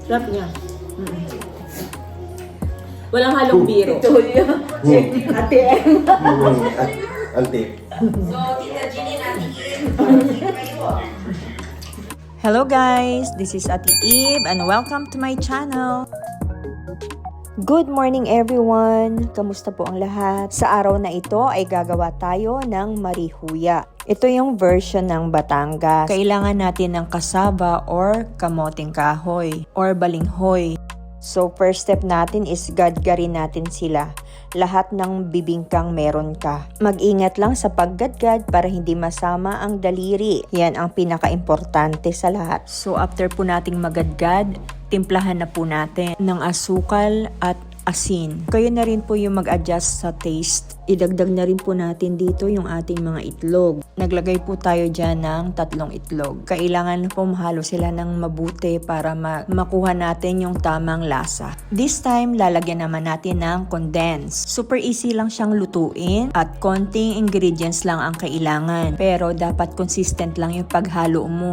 Sarap niya. Walang halong biro. Tulyo. Ate M. Ante. Hello guys, this is Ate Eve and welcome to my channel. Good morning everyone! Kamusta po ang lahat? Sa araw na ito ay gagawa tayo ng marihuya. Ito yung version ng Batangas. Kailangan natin ng kasaba or kamoting kahoy or balinghoy. So first step natin is gadgarin natin sila. Lahat ng bibingkang meron ka. Mag-ingat lang sa paggadgad para hindi masama ang daliri. Yan ang pinaka-importante sa lahat. So after po nating magadgad, timplahan na po natin ng asukal at asin. Kayo na rin po yung mag-adjust sa taste. Idagdag na rin po natin dito yung ating mga itlog. Naglagay po tayo dyan ng 3 itlog. Kailangan po mahalo sila ng mabuti para makuha natin yung tamang lasa. This time, lalagyan naman natin ng condense. Super easy lang siyang lutuin at konting ingredients lang ang kailangan. Pero dapat consistent lang yung paghalo mo.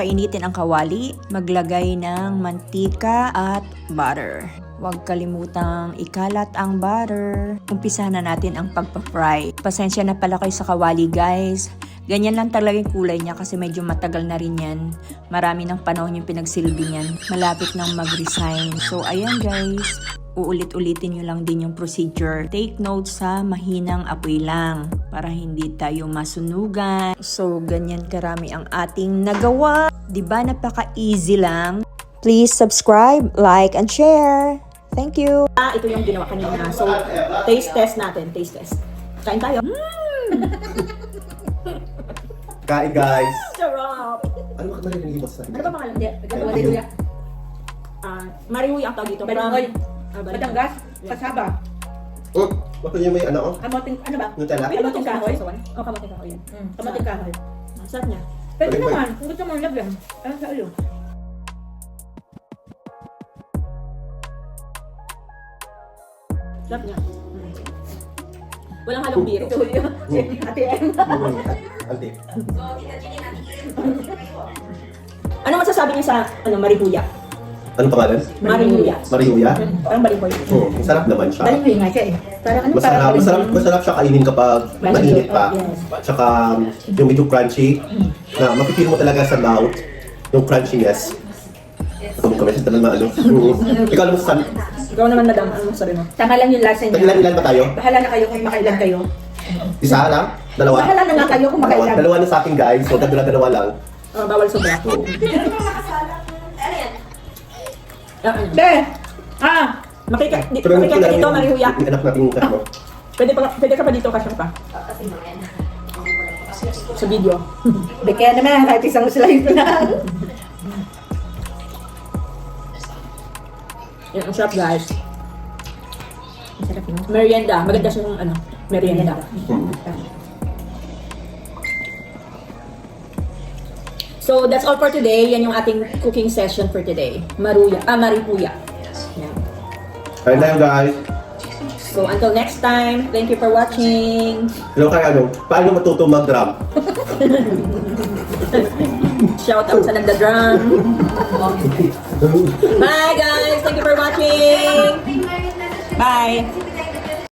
Painitin ang kawali, maglagay ng mantika at butter. Huwag kalimutang ikalat ang butter. Umpisahan na natin ang pagpa-fry. Pasensya na pala kayo sa kawali guys. Ganyan lang talaga yung kulay niya kasi medyo matagal na rin yan. Marami ng panahon yung pinagsilbi niyan. Malapit nang mag-resign. So ayan guys, uulit-ulitin nyo lang din yung procedure. Take note sa mahinang apoy lang para hindi tayo masunugan. So ganyan karami ang ating nagawa. Diba napaka-easy lang? Please subscribe, like, and share. Thank you. Ito yung ginawa kanina. So, taste test natin. Taste test. Kain tayo. Kain guys. Sarap! Ano ba marinig mo sa akin? Ano ba pangalan? Marihuya. Marihuya ang tawag dito. Balinghoy. Batangas. Kasaba. Oh, bakit yung may ano oh? Kamoting, ano ba? Nutella? Kamoting kahoy. Oh, kamoting kahoy yan. Kamoting kahoy. Sarap niya. Pwede Balinghoy. naman. Kung gusto mo lagyan. Ano sa ulo? Sarap niya. Walang halong biro. Tulyo. Ate M. Ante. Ano masasabi niya sa marihuya? Anong pangalan? Marihuya. Marihuya? Parang balinghoy. Oo, masarap naman siya. Balinghoy nga siya eh. Parang ano Masarap siya kainin kapag mainit pa. Tsaka yung medyo crunchy na mapipili mo talaga sa mouth yung crunchiness. Kumakamesin talaga ano. Ikaw alam mo saan? Ikaw naman madam, ano masasabi mo? Tama lang yung lasa niya. Ilan ba tayo? Bahala na kayo kung makailan kayo. Isa lang? Dalawa? Bahala na nga kayo kung makailan. Dalawa na sa akin guys. So dalawa lang. Bawal sobra. Oo. Be! Makika ka dito, marihuya. Anak natin yung kasama. Pwede ka pa dito, kasya pa. Sa video. Be, kaya naman kahit isang slide lang. Yan, ang sarap guys. Masarap yun. Merienda. Maganda siya yung merienda. So, that's all for today. Yan yung ating cooking session for today. Marihuya. Yan. Kain tayo guys. So, until next time, thank you for watching. Hello kay ano? Paano matuto mag-drum? Shout out sa nagda-drum. Bye guys! Thank you for watching! Bye!